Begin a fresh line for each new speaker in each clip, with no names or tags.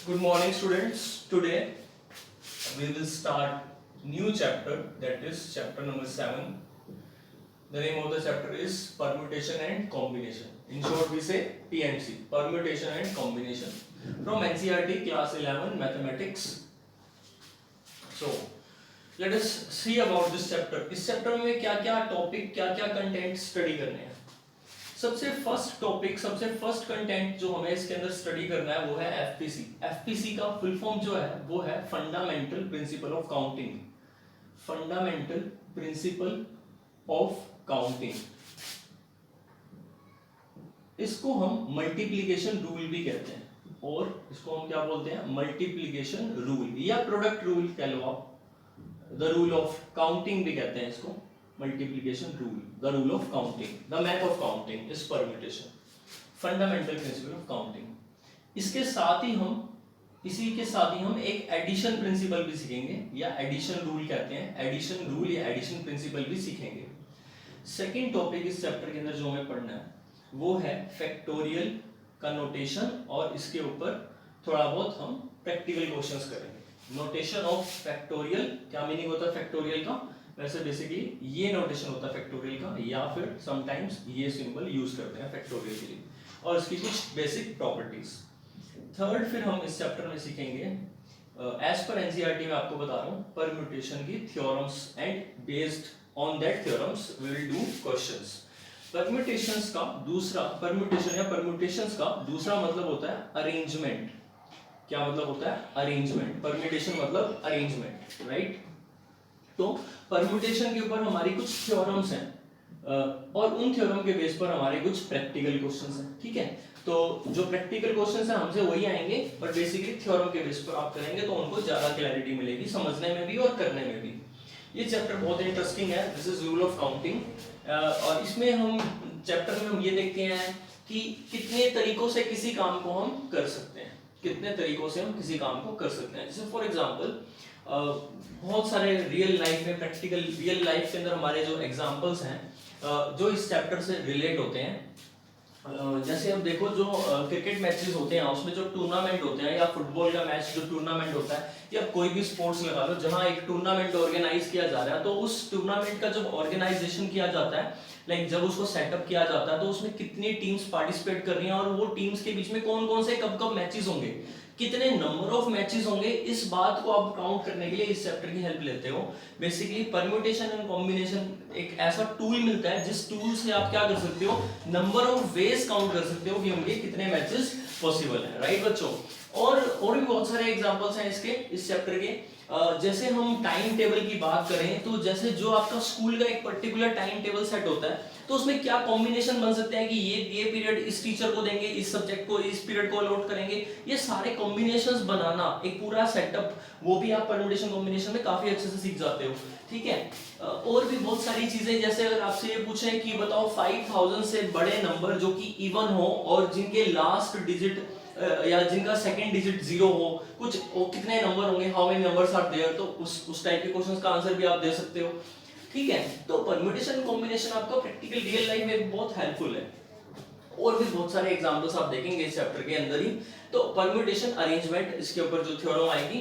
Good morning, students. Today we will start new chapter, that is chapter number 7. The name of the chapter is permutation and combination. In short, we say PNC, permutation and combination, from NCERT class 11 mathematics. So let us see about this chapter. इस chapter में क्या क्या topic, क्या क्या content study करने हैं. सबसे first topic, सबसे फर्स्ट कंटेंट जो हमें इसके अंदर स्टडी करना है वो है एफपीसी. एफपीसी का फुल फॉर्म जो है वो है fundamental principle of counting. Fundamental principle of counting. इसको हम मल्टीप्लिकेशन रूल भी कहते हैं, और इसको हम क्या बोलते हैं, मल्टीप्लिकेशन रूल या प्रोडक्ट रूल कह लो आप. द रूल ऑफ काउंटिंग भी कहते हैं इसको, multiplication rule, the rule of counting, the math of counting is permutation, fundamental principle of counting. इसके साथ ही हम, इसी के साथ ही हम एक एडिशन प्रिंसिपल भी सीखेंगे, या एडिशन रूल कहते हैं, एडिशन रूल या एडिशन प्रिंसिपल भी सीखेंगे. सेकंड टॉपिक इस चैप्टर के अंदर जो हमें पढ़ना है वो है फैक्टोरियल का नोटेशन, और इसके ऊपर थोड़ा बहुत हम प्रैक्टिकल क्वेश्चंस करेंगे. नोटेशन ऑफ फैक्टोरियल, क्या मीनिंग होता है फैक्टोरियल का? वैसे बेसिकली ये नोटेशन होता है फैक्टोरियल का, या फिर समटाइम्स ये सिंबल यूज करते हैं फैक्टोरियल के लिए, और इसकी कुछ बेसिक प्रॉपर्टीज. थर्ड फिर हम इस चैप्टर में सीखेंगे, एज पर एनसीईआरटी में आपको बता रहा हूँ, परम्यूटेशन की theorems, and based on that theorems we will do questions. Permutations का दूसरा, परम्यूटेशन या परम्यूटेशंस का दूसरा मतलब होता है अरेंजमेंट. क्या मतलब होता है? अरेंजमेंट. परम्यूटेशन मतलब अरेंजमेंट, राइट? तो परम्यूटेशन के ऊपर हमारी कुछ थ्योरम्स हैं, और उन थ्योरम के बेस पर हमारे कुछ प्रैक्टिकल क्वेश्चंस हैं. ठीक है, तो जो प्रैक्टिकल क्वेश्चंस हैं हमसे वही आएंगे, पर बेसिकली थ्योरम के बेस पर आप करेंगे तो उनको ज्यादा क्लैरिटी मिलेगी समझने में भी और करने में भी. ये चैप्टर बहुत इंटरेस्टिंग है, this is rule of counting. और इसमें हम चैप्टर में हम ये देखते हैं कि कितने तरीकों से किसी काम को हम कर सकते हैं, कितने तरीकों से हम किसी काम को कर सकते हैं. जैसे फॉर एग्जांपल बहुत सारे रियल लाइफ में, प्रैक्टिकल रियल लाइफ के अंदर हमारे जो एग्जांपल्स हैं जो इस चैप्टर से रिलेट होते हैं. जैसे अब देखो, जो क्रिकेट मैचेस होते हैं उसमें जो टूर्नामेंट होते हैं, या फुटबॉल का मैच जो टूर्नामेंट होता है, या कोई भी स्पोर्ट्स लगा लो जहां एक टूर्नामेंट ऑर्गेनाइज किया जा रहा है, तो उस टूर्नामेंट का जब ऑर्गेनाइजेशन किया जाता है, लाइक जब उसको सेटअप किया जाता है, तो उसमें कितनी टीम्स पार्टिसिपेट कर रही हैं, और वो टीम्स के बीच में कौन कौन से कब कब मैचेस होंगे, कितने नंबर ऑफ मैचेस होंगे, इस बात को आप काउंट करने के लिए इस चैप्टर की हेल्प लेते हो. बेसिकली परम्यूटेशन एंड कॉम्बिनेशन एक ऐसा टूल मिलता है जिस टूल से आप क्या कर सकते हो, नंबर ऑफ वेज काउंट कर सकते हो कि होंगे कितने मैचेस पॉसिबल है, राइट बच्चों? और भी बहुत सारे एग्जांपल्स हैं इसके, इस चैप्टर के. जैसे हम टाइम टेबल की बात करें, तो जैसे जो आपका स्कूल का एक पर्टिकुलर टाइम टेबल सेट होता है, तो उसमें क्या कॉम्बिनेशन बन सकते हैं कि ये पीरियड इस टीचर को देंगे, इस सब्जेक्ट को इस पीरियड को अलॉट करेंगे. ये सारे कॉम्बिनेशंस बनाना, एक पूरा सेटअप, वो भी आप परम्यूटेशन कॉम्बिनेशन में काफी अच्छे से सीख जाते हो. ठीक है, और भी बहुत सारी चीजें, जैसे अगर आपसे ये पूछें कि बताओ 5000 से बड़े नंबर जो कि इवन हो, और जिनके लास्ट डिजिट या जिनका सेकंड डिजिट 0 हो, कुछ कितने नंबर होंगे, how many numbers are there, तो उस टाइप के क्वेश्चंस का आंसर भी आप दे सकते हो. ठीक है, तो परम्यूटेशन कॉम्बिनेशन आपका प्रैक्टिकल रियल लाइफ में बहुत हेल्पफुल है. और भी बहुत सारे एग्जांपल्स आप देखेंगे इस चैप्टर के अंदर ही. तो परम्यूटेशन, अरेंजमेंट, इसके ऊपर जो थ्योरम आएगी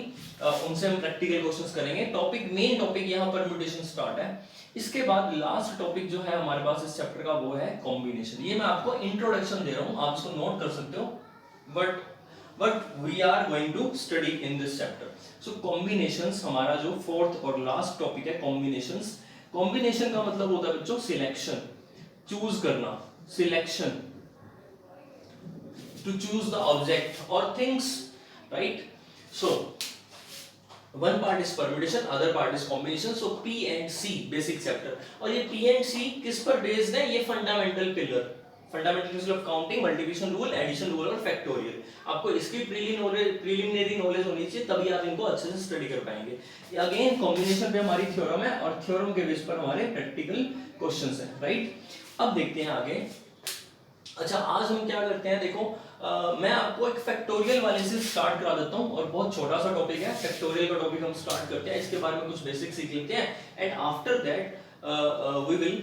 उनसे हम प्रैक्टिकल क्वेश्चंस करेंगे. टॉपिक, मेन टॉपिक यहाँ परम्यूटेशन स्टार्ट है. इसके बाद लास्ट टॉपिक जो है हमारे पास इस चैप्टर का वो है कॉम्बिनेशन. ये मैं आपको इंट्रोडक्शन दे रहा हूँ, आप इसको नोट कर सकते हो, but we are going to study in this chapter. So combinations हमारा जो फोर्थ और लास्ट टॉपिक है, combinations. combination का मतलब होता है बच्चों सिलेक्शन, चूज करना, selection, to choose the object or things, right? So one part is permutation, other part is combination. So P and C basic chapter. और ये P and C किस पर बेस्ड है? ये fundamental pillar, fundamental principle of counting, multiplication rule, addition rule और factorial. आपको इसकी preliminary knowledge होनी चाहिए, तभी आप इनको अच्छे से स्टडी कर पाएंगे. अगेन कॉम्बिनेशन पे हमारी थ्योरम है, और थ्योरम के बेस पर हमारे प्रैक्टिकल क्वेश्चंस हैं, राइट? अब देखते हैं आगे. अच्छा, आज हम क्या करते हैं, देखो मैं आपको एक फैक्टोरियल वाले से स्टार्ट करा देता हूं, और बहुत छोटा सा टॉपिक है फैक्टोरियल का. टॉपिक हम स्टार्ट करते हैं, इसके बारे में कुछ बेसिक सीख लेते हैं, and after that we will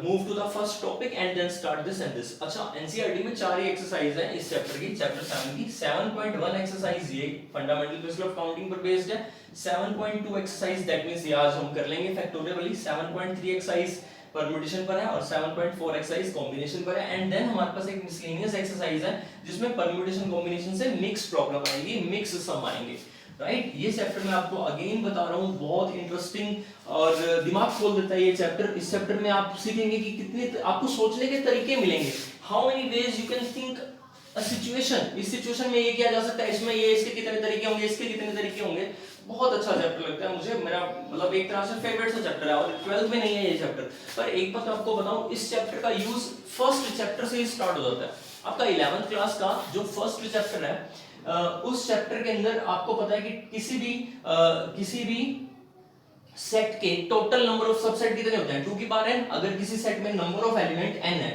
move to the first topic and then start this and this. अच्छा, NCERT में 4 ही एक्सरसाइज हैं इस चैप्टर की, चैप्टर 7 की. 7.1 एक्सरसाइज ये फंडामेंटल प्रिंसिपल ऑफ काउंटिंग पर बेस्ड है. 7.2 एक्सरसाइज दैट मींस ये आज हम कर लेंगे फैक्टोरियल वाली. 7.3 एक्सरसाइज परम्यूटेशन पर है और 7.4 एक्सरसाइज कॉम्बिनेशन पर है. एंड देन हमारे पास एक मिसलेनियस एक्सरसाइज है जिसमें परम्यूटेशन कॉम्बिनेशन से मिक्स प्रॉब्लम आएगी, मिक्स सम आएंगे. राइट, ये चैप्टर मैं आपको अगेन बता रहा हूँ, बहुत इंटरेस्टिंग और दिमाग खोल देता है ये चैप्टर. इस चैप्टर में आप सीखेंगे कि कितने आपको सोचने के तरीके मिलेंगे. How many ways you can think a situation. इस सिचुएशन में ये किया जा सकता है, इसमें ये, इसके कितने तरीके होंगे, इसके कितने तरीके होंगे. बहुत अच्छा चैप्टर लगता है मुझे, मेरा मतलब एक तरह से फेवरेट सा चैप्टर है. और 12th में नहीं है ये चैप्टर, पर एक बात आपको बताऊं, इस चैप्टर का यूज फर्स्ट चैप्टर से ही स्टार्ट हो जाता है. आपका 11th क्लास का जो फर्स्ट चैप्टर है, उस चैप्टर के अंदर आपको पता है कि किसी भी सेट के टोटल नंबर ऑफ सबसेट कितने होते हैं, 2 की पावर n. अगर किसी सेट में नंबर ऑफ एलिमेंट n है,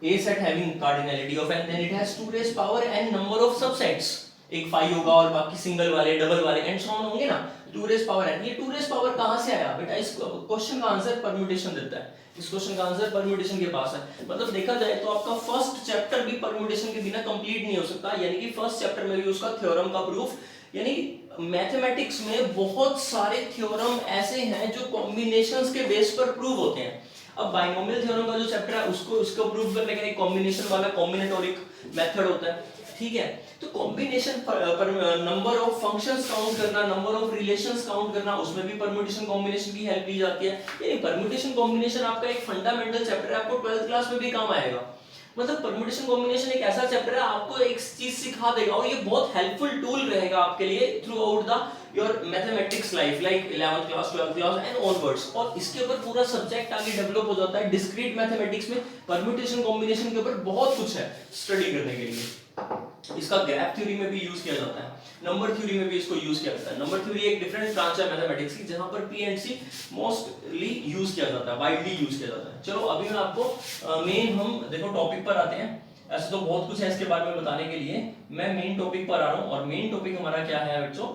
a set having cardinality of n, then it has 2 raised power n number of subsets. एक 5 होगा और बाकी सिंगल वाले, डबल वाले एंड सो ऑन होंगे ना. 2 raised power n. ये 2 raised power कहां से आया बेटा? इस क्वेश्चन का आंसर परम्यूटेशन देता है. इस क्वेश्चन का आंसर परम्यूटेशन के पास है. मतलब देखा जाए तो आपका फर्स्ट चैप्टर भी परम्यूटेशन के बिना कंप्लीट नहीं हो सकता. यानी कि फर्स्ट चैप्टर में भी उसका थ्योरम का प्रूफ, यानी मैथमेटिक्स में बहुत सारे थ्योरम ऐसे हैं जो कॉम्बिनेशंस के बेस पर प्रूव होते हैं. अब बाइनोमियल थ्योरम का जो चैप्टर है उसको प्रूव करने का एक कॉम्बिनेशन वाला कॉम्बिनेटोरिक मेथड होता है. ठीक है, तो कॉम्बिनेशन पर नंबर ऑफ फंक्शंस काउंट करना, नंबर ऑफ रिलेशंस काउंट करना, उसमें भी परम्यूटेशन कॉम्बिनेशन की हेल्प ली जाती है. ये परम्यूटेशन कॉम्बिनेशन आपका एक फंडामेंटल चैप्टर है, आपको 12th क्लास में भी काम आएगा. मतलब परम्यूटेशन कॉम्बिनेशन एक ऐसा चैप्टर है, आपको एक चीज सिखा देगा और ये बहुत हेल्पफुल टूल रहेगा आपके लिए through out the your mathematics life, like 11th class, 12th class and onwards. और इसके ऊपर पूरा सब्जेक्ट आगे डेवलप हो जाता है. डिस्क्रीट मैथमेटिक्स में परम्यूटेशन कॉम्बिनेशन के ऊपर बहुत कुछ है स्टडी करने के लिए. इसका ग्राफ थ्योरी में भी यूज किया जाता है, नंबर थ्योरी में भी इसको यूज किया जाता है. नंबर थ्योरी एक डिफरेंट ब्रांच है मैथमेटिक्स की, जहां पर P and C mostly use किया जाता है, वाइडली यूज किया जाता है. चलो अभी मैं आपको मेन, हम देखो टॉपिक पर आते हैं. ऐसे तो बहुत कुछ है इसके बारे में बताने के लिए, मैं मेन टॉपिक पर आ रहा हूं. और मेन टॉपिक हमारा क्या है बच्चों?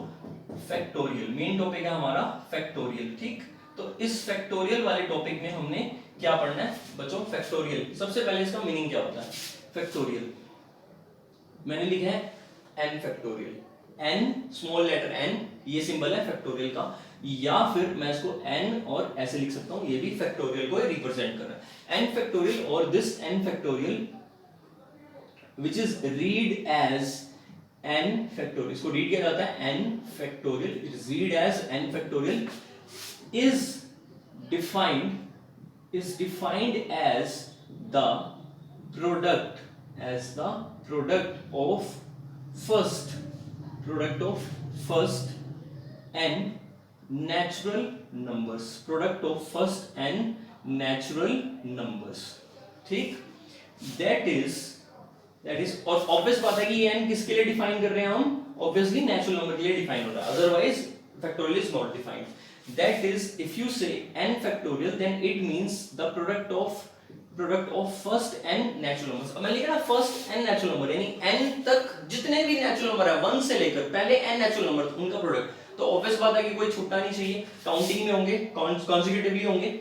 फैक्टोरियल. मेन टॉपिक है हमारा फैक्टोरियल. ठीक, तो इस फैक्टोरियल वाले टॉपिक में हमने क्या पढ़ना है बच्चों? फैक्टोरियल. सबसे पहले इसका मीनिंग क्या होता है? फैक्टोरियल मैंने लिखा है n factorial. n small letter n, ये सिंबल है फैक्टोरियल का. या फिर मैं इसको n और ऐसे लिख सकता हूं, ये भी फैक्टोरियल को रिप्रेजेंट कर रहा है. n फैक्टोरियल और this n factorial which is read as n factorial. इसको रीड किया जाता है n factorial. It is read as n factorial. Is defined as the product of first n natural numbers. Product of first n natural numbers. ठीक, that is और obvious बात है कि ये n किसके लिए डिफाइन कर रहे हैं हम? ऑब्वियसली नेचुरल नंबर के लिए डिफाइन हो रहा है, otherwise factorial is not defined. That is, if you say n factorial, then it means the product of first n natural numbers. अब मैं लिख रहा फर्स्ट n natural number, यानी n तक जितने भी natural number है 1 से लेकर पहले n natural number उनका प्रोडक्ट. तो ऑब्वियस बात है कि कोई छूटना नहीं चाहिए. काउंटिंग में होंगे, कॉन्सेक्यूटिवली होंगे,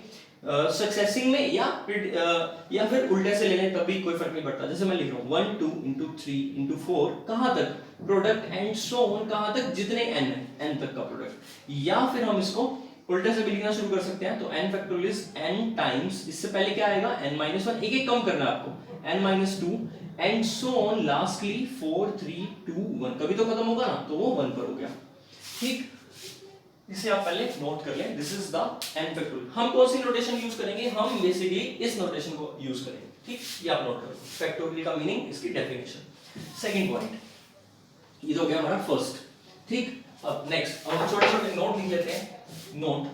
सक्सेसिंग में या फिर उल्टे से ले लें तब भी कोई फर्क नहीं पड़ता. जैसे मैं लिख रहा हूँ 1 2 into 3 into 4, कहां तक? प्रोडक्ट एंड सो ऑन, कहां तक? जितने n है n तक का प्रोडक्ट. या फिर हम इसको उल्टे से भी लिखना शुरू कर सकते हैं. तो n factorial is n times, इससे पहले क्या आएगा? n-1, एक एक कम करना है आपको, n-2 and so on, lastly 4 3 2 1. कभी तो खत्म होगा ना, तो वो 1 पर हो गया. ठीक, इसे आप पहले नोट कर लें. This is the n factorial. हम कौन सी नोटेशन यूज करेंगे? हम बेसिकली इस नोटेशन को यूज करेंगे. ठीक, ये आप नोट करो. फैक्टोरियल का मीनिंग, इसकी डेफिनेशन. सेकंड पॉइंट, ये तो हो गया हमारा फर्स्ट. ठीक, अब नेक्स्ट हम छोटे छोटे नोट लिख लेते हैं. नोट,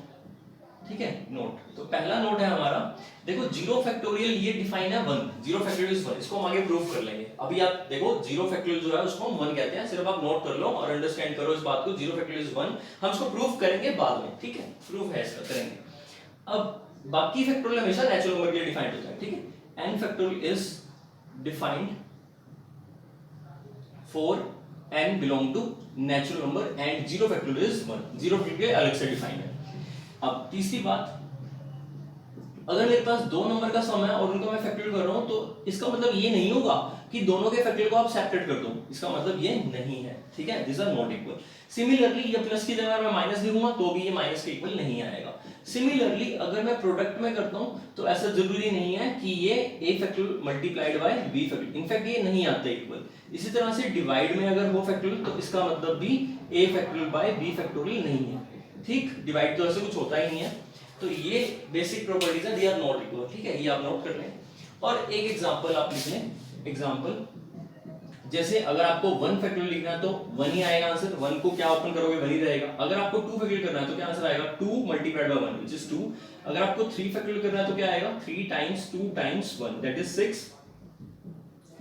ठीक है, नोट. तो पहला नोट है हमारा, देखो 0 फैक्टोरियल ये डिफाइन है 1. 0 फैक्टोरियल इज 1. इसको हम आगे प्रूव कर लेंगे. अभी आप देखो 0 फैक्टोरियल जो है उसको हम 1 कहते हैं. सिर्फ आप नोट कर लो और अंडरस्टैंड करो इस बात को. 0 फैक्टोरियल इज 1. हम इसको प्रूव करेंगे बाद में. ठीक है, प्रूफ है इसका, करेंगे. अब बाकी फैक्टोरियल हमेशा नेचुरल नंबर के लिए डिफाइंड होता है. ठीक है, n factorial is defined for n belong to natural number and 0 factorial is 1. 0 factorial अलग से डिफाइंड है. अब तीसरी बात, अगर मेरे पास दो नंबर का सम है और उनको मैं फैक्टोरियल कर रहा हूं तो इसका मतलब ये नहीं होगा कि दोनों के फैक्टोरियल को आप सेपरेट कर दो, इसका मतलब ये नहीं है, ठीक है, this are not equal. Similarly ये प्लस की जगह मैं माइनस लिखूंगा तो भी ये माइनस के इक्वल नहीं आएगा। सिमिलरली अगर मैं प्रोडक्ट में करता हूं तो ऐसा जरूरी नहीं है कि ये a factorial multiplied by b factorial, in fact ये नहीं आता इक्वल। इसी तरह से डिवाइड में अगर हो फैक्टोरियल तो इसका मतलब भी a factorial by b factorial नहीं है, ठीक, डिवाइड तो ऐसे कुछ होता ही नहीं है। तो ये बेसिक प्रॉपर्टीज है, दे आर नॉट इक्वल, ठीक है, ये आप नोट कर लें। और एक एग्जांपल आप लिख लें, एग्जांपल जैसे अगर आपको 1 फैक्टोरियल लिखना है तो 1 ही आएगा आंसर, 1 को क्या ओपन करोगे 1 ही रहेगा। अगर आपको 2 फैक्टोरियल करना है तो क्या आंसर आएगा 2 मल्टीप्लाइड बाय 1 व्हिच इज 2। अगर आपको 3 फैक्टोरियल करना है तो क्या आएगा 3 times 2 times 1 that is 6।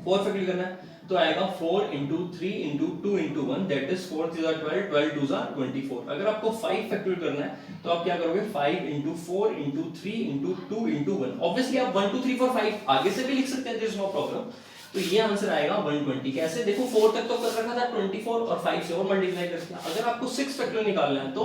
4 factorial करना है तो आएगा 4 into 3 into 2 into 1 that is 4 3 are 12 12 2 are 24। अगर आपको 5 फैक्टोरियल करना है तो आप क्या करोगे 5 into 4 into 3 into 2 into 1। Obviously आप 1 2 3 4 5 आगे से भी लिख सकते हैं, देयर इज नो प्रॉब्लम। तो ये आंसर आएगा 120। कैसे देखो 4 तक तो कर रखा था 24 और 5 से और मल्टीप्लाई करके। अगर आपको 6 फैक्टोरियल निकालना है तो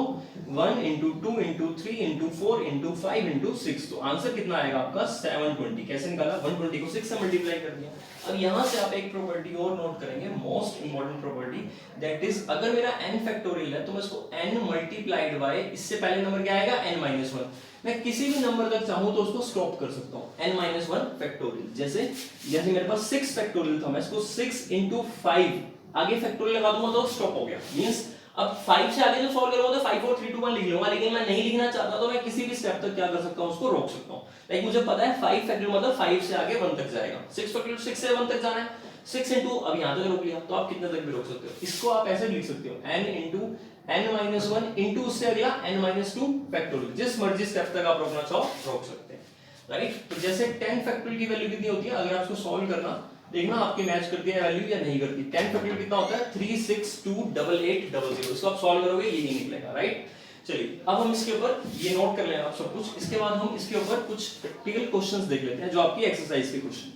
1 into 2 into 3 into 4 into 5 into 6 तो आंसर कितना आएगा आपका 720। कैसे निकाला 120 को 6 से मल्टीप्लाई कर दिया। अब यहां से आप एक प्रॉपर्टी और नोट करेंगे, most important property, that is अगर मेरा n फैक्टोरियल है तो मैं इसको n मल्टीप्लाइड बाय इससे पहले नंबर क्या आएगा n-1। मैं किसी भी नंबर तक चाहूं तो उसको स्टॉप कर सकता हूं n-1 फैक्टोरियल। जैसे मेरे पास 6 फैक्टोरियल था, मैं इसको 6 into 5 आगे फैक्टोरियल लगा दूंगा तो स्टॉप हो गया। मींस अब 5 से आगे जो सॉल्व करूंगा तो 5 4 3 2 1 लिख लूंगा, लेकिन मैं नहीं लिखना चाहता तो मैं किसी भी स्टेप तक क्या कर सकता हूं उसको रोक सकता हूं। लाइक मुझे पता है 5 फैक्टोरियल मतलब 5 से आगे 1 तक जाएगा, 6 फैक्टोरियल 6 से 1 तक जाना है, 6 into अब यहां तक रोक लिया तो आप कितने तक भी रोक सकते हो। इसको आप ऐसे लिख सकते हो n into n-1 into उससे अगला n-2 फैक्टोरियल, जिस मर्जी स्टेप तक आप रोकना चाहो रोक सकते हैं, राइट। तो जैसे 10 फैक्टोरियल की वैल्यू कितनी होती है, अगर आप इसको सॉल्व करना देखना आपकी मैच करती है वैल्यू या नहीं करती। 10 फैक्टोरियल कितना होता है 3628800। इसको आप सॉल्व करोगे यही निकलेगा, राइट। चलिए अब हम इसके ऊपर ये नोट कर लें आप सब कुछ। इसके बाद हम इसके ऊपर कुछ प्रैक्टिकल क्वेश्चंस देख लेते हैं जो आपकी एक्सरसाइज के क्वेश्चन,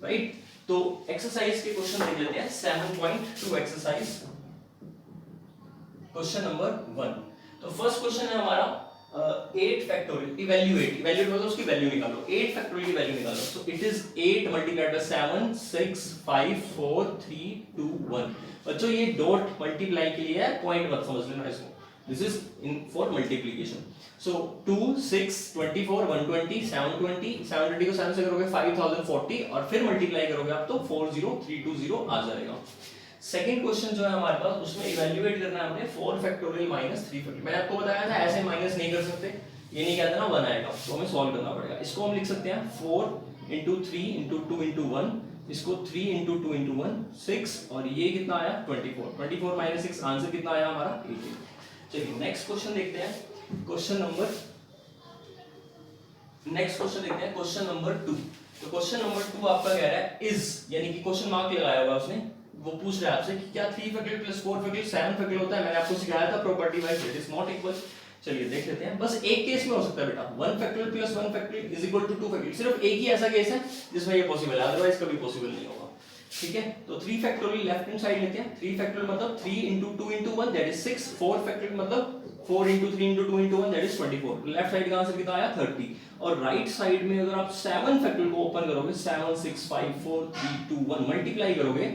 राइट। तो एक्सरसाइज के क्वेश्चन देख लेते हैं 7.2 एक्सरसाइज क्वेश्चन नंबर 1। तो फर्स्ट क्वेश्चन है हमारा 8 फैक्टोरियल इवैल्यूएट मतलब उसकी वैल्यू निकालो, 8 फैक्टोरियल की वैल्यू निकालो। So it is 8 multiplied by 7 6 5 4 3 2 1। बच्चों ये डॉट मल्टीप्लाई के लिए है, पॉइंट मत समझ लेना इसको, this is in for multiplication. सो 2 6 24 120 720 720 को 7 से करोगे 5040 और फिर मल्टीप्लाई करोगे आप तो 40320 आ जाएगा। सेकंड क्वेश्चन जो है हमारे पास उसमें इवैल्यूएट करना है हमने 4 फैक्टोरियल माइनस 3 फैक्टोरियल। मैंने आपको बताया था ऐसे माइनस नहीं कर सकते, ये नहीं कहते ना 1 आएगा, तो हमें सॉल्व करना पड़ेगा। इसको हम लिख सकते हैं 4 into 3 into 2 into 1, इसको 3 into 2 into 1 6 और ये कितना आया 24 24 minus 6 आंसर कितना आया हमारा 18। चलिए नेक्स्ट क्वेश्चन देखते हैं, क्वेश्चन नंबर 2। तो क्वेश्चन नंबर 2 आपका कह रहा है इज, यानी कि क्वेश्चन मार्क लगाया हुआ उसने, वो पूछ रहा है आपसे कि क्या 3 फैक्टोरियल प्लस 4 फैक्टोरियल 7 फैक्टोरियल होता है। मैंने आपको सिखाया था property wise it is not equal. चलिए देख लेते हैं, बस एक केस में हो सकता है बेटा 1 factorial plus 1 factorial is equal to 2 factorial, सिर्फ एक ही ऐसा केस है जिसमें ये पॉसिबल है, अदरवाइज कभी पॉसिबल नहीं होगा, ठीक है। तो 3 फैक्टोरियल लेफ्ट हैंड साइड लेते हैं, 3 फैक्टोरियल मतलब 3 into 2 into 1 that is 6, 4 factorial मतलब 4 into 3 into 2 into 1 that is 24। Left side का आंसर कितना आया 30 और राइट साइड में अगर आप 7 फैक्टोरियल को ओपन करोगे 7 6 5 4 3 2 1 मल्टीप्लाई करोगे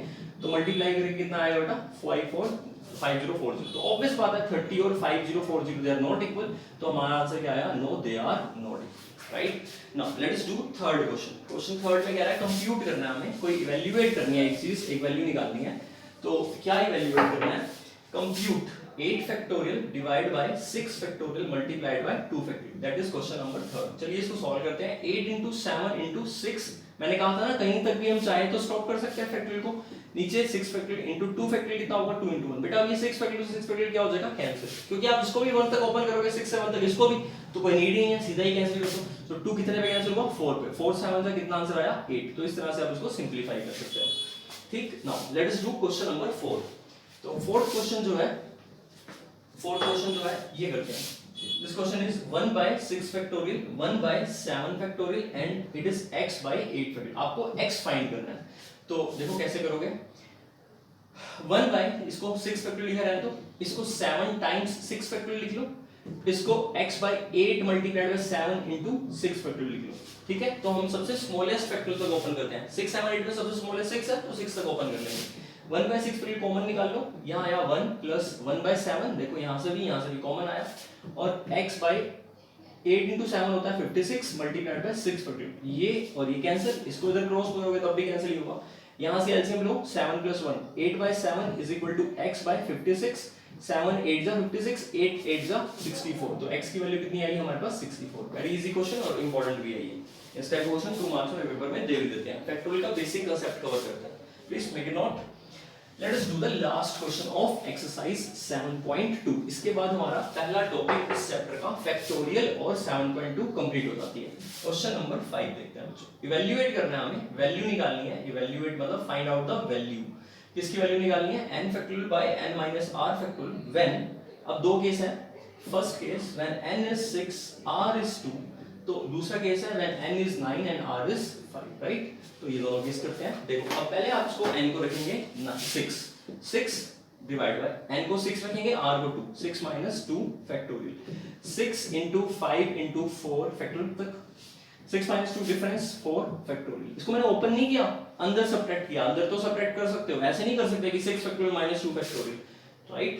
तो मल्टीप्लाई करके कितना आएगा बेटा 5040। तो ऑब्वियस बात है 30 और 5040 दे आर नॉट इक्वल, तो हमारा आंसर क्या आया no they are not equal, right. Now let us do third question. Question third में कह रहा है कंप्यूट करना है हमें, कोई इवैल्यूएट करनी है एक चीज, एक वैल्यू निकालनी है। तो क्या इवैल्यूएट करना है, compute 8 factorial divide by 6 factorial multiplied by 2 factorial, that is question number 3। चलिए इसको सॉल्व करते हैं। 8 into 7 into 6, मैंने कहा था ना कहीं तक भी हम चाहे तो स्टॉप कर सकते हैं फैक्टोरियल को। नीचे 6 फैक्टोरियल into 2 फैक्टोरियल कितना होगा 2 into 1। बेटा अब ये 6 फैक्टोरियल से 6 फैक्टोरियल क्या हो जाएगा कैंसिल, क्योंकि आप इसको भी 1 तक ओपन करोगे 6 से 1 तक इसको भी, तो कोई नीड ही नहीं है, सीधा ही कैंसिल कर दो। तो 2 कितने पे कैंसिल होगा 4 पे, 4 7 से कितना आंसर आया 8। तो इस तरह से आप इसको सिंपलीफाई कर सकते हो, ठीक। Now let us do question number 4। तो फोर्थ क्वेश्चन जो है ये करते हैं। This question is 1 by 6 factorial, 1 by 7 factorial and it is x by 8 factorial। आपको x फाइंड करना है, तो देखो कैसे करोगे। 1 by इसको 6 फैक्टोरियल लिखा है तो इसको 7 times 6 फैक्टोरियल लिख लो, इसको x by 8 multiplied by 7 into 6 factorial लिख लो, ठीक है। तो हम सबसे स्मॉलेस्ट फैक्टोरियल तक ओपन करते हैं। 6 7 8 में सबसे स्मॉलेस्ट 6 है तो 6 तक ओपन कर लेंगे। 1 by 6 फिर कॉमन निकाल लो, यहाँ आया 1 प्लस 1 by 7, देखो यहाँ से भी कॉमन आया, और x by 8 into 7 होता है 56 मल्टीप्लाइड बाय 6 फैक्टोरियल, ये और ये कैंसिल, इसको इधर क्रॉस करोगे तब भी कैंसिल ही होगा। यहाँ से LCM low, 7 plus 1 8 by 7 is equal to x by 56, 7 8 जा 56, 8 8 जा 64, तो x की वैल्यू कितनी आई हमारे पास 64। वेरी इजी क्वेश्चन और इंपॉर्टेंट भी है ये, इस टाइप का क्वेश्चन 2 मार्क्स में पेपर में दे भी देते हैं। फैक्टोरियल का बेसिक कांसेप्ट कवर करते हैं, please make it note. Late us do the last question of exercise 7.2। इसके बाद हमारा पहला टॉपिक इस चैप्टर का फैक्टोरियल और 7.2 कंप्लीट हो जाती है। क्वेश्चन नंबर 5 देखते हैं बच्चों। इवैल्यूएट करना है हमें, वैल्यू निकालनी है। इवैल्यूएट मतलब फाइंड आउट द वैल्यू, किसकी वैल्यू निकालनी है, n factorial by n minus r factorial when, अब दो केस है, first case when n is 6 r is 2, तो दूसरा केस है when n is 9 and r is 5, right. तो ये दोनों केस करते हैं। देखो अब पहले आप इसको n को रखेंगे 6 डिवाइड बाय n को 6 रखेंगे, r को 2, 6 minus 2 factorial, 6 into 5 into 4 factorial तक, 6 minus 2 डिफरेंस 4 फैक्टोरियल। इसको मैंने ओपन नहीं किया, अंदर सब्ट्रैक्ट किया। अंदर तो सब्ट्रैक्ट कर सकते हो, ऐसे नहीं कर सकते कि 6 फैक्टोरियल minus 2 फैक्टोरियल, राइट।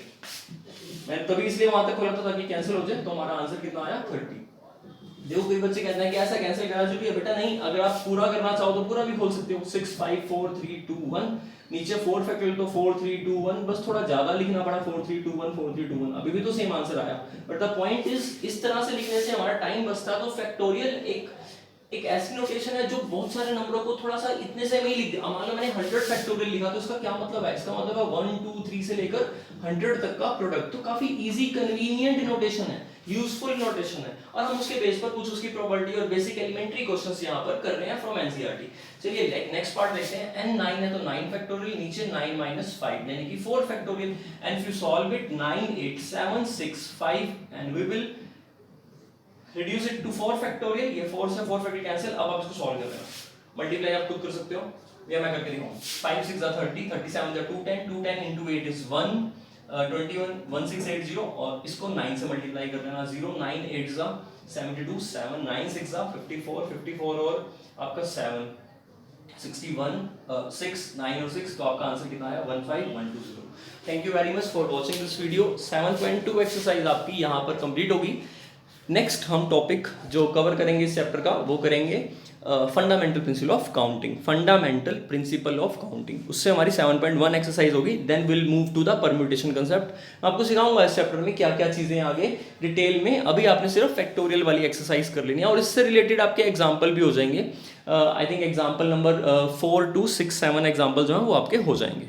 मैंने तभी इसलिए वहां तक खोला था ताकि कैंसिल हो जाए, तो हमारा आंसर कितना आया 30। देखो कोई बच्चे कहते हैं कि ऐसा कैंसिल करना जरूरी है, बेटा नहीं, अगर आप पूरा करना चाहो तो पूरा भी खोल सकते हो। 6 5 4 3 2 1, नीचे 4 फैक्टोरियल तो 4 3 2 1, बस थोड़ा ज्यादा लिखना पड़ा, 4 3 2 1 4 3 2 1, अभी भी तो सेम आंसर आया। बट द पॉइंट इज इस तरह से लिखने से हमारा टाइम बचता है। तो फैक्टोरियल एक ऐसी नोटेशन है जो बहुत सारे नंबरों को थोड़ा सा इतने से में ही लिख दिया। मान लो मैंने 100 फैक्टोरियल लिखा, तो इसका क्या मतलब है, इसका मतलब है 1 2 3 से लेकर 100 तक का प्रोडक्ट। तो काफी इजी कन्वीनियंट नोटेशन है, यूजफुल नोटेशन है, और हम उसके बेस पर कुछ उसकी प्रॉपर्टी और बेसिक एलिमेंट्री क्वेश्चंस यहां पर कर रहे हैं फ्रॉम एनसीईआरटी। चलिए नेक्स्ट पार्ट देखते हैं। n 9 है तो 9 फैक्टोरियल, नीचे 9 minus 5 यानी कि 4 factorial, and if you solve it 9 8 7 6 5 and we will reduce it to 4 factorial. ये 4 से 4 फैक्टोरियल कैंसिल। अब आप इसको सॉल्व कर रहे हो, मल्टीप्लाई आप खुद कर सकते हो या मैं करके दिखाऊं। 5 6 जा 30, 37 जा 210, 210 into 8 is 1 21 1680, और इसको 9 से मल्टीप्लाई कर देना, 0 9 8 जा 72, 7 9 6 जा 54, 54 और आपका 7 61, 6 9 और 6, तो आपका आंसर कितना आया 15120। Thank you very much for watching this video. 7.2 exercise आपकी यहाँ पर कंप्लीट होगी। नेक्स्ट हम टॉपिक जो कवर करेंगे इस चैप्टर का, वो करेंगे fundamental principle of counting. Fundamental principle of counting, उससे हमारी 7.1 एक्सरसाइज होगी। Then will move to the permutation concept. मैं आपको सिखाऊंगा इस चैप्टर में क्या क्या चीजें आगे डिटेल में। अभी आपने सिर्फ फैक्टोरियल वाली एक्सरसाइज कर लेनी है, और इससे रिलेटेड आपके एग्जाम्पल भी हो जाएंगे। I think example number 4 to 6 7 example जो है वो आपके हो जाएंगे।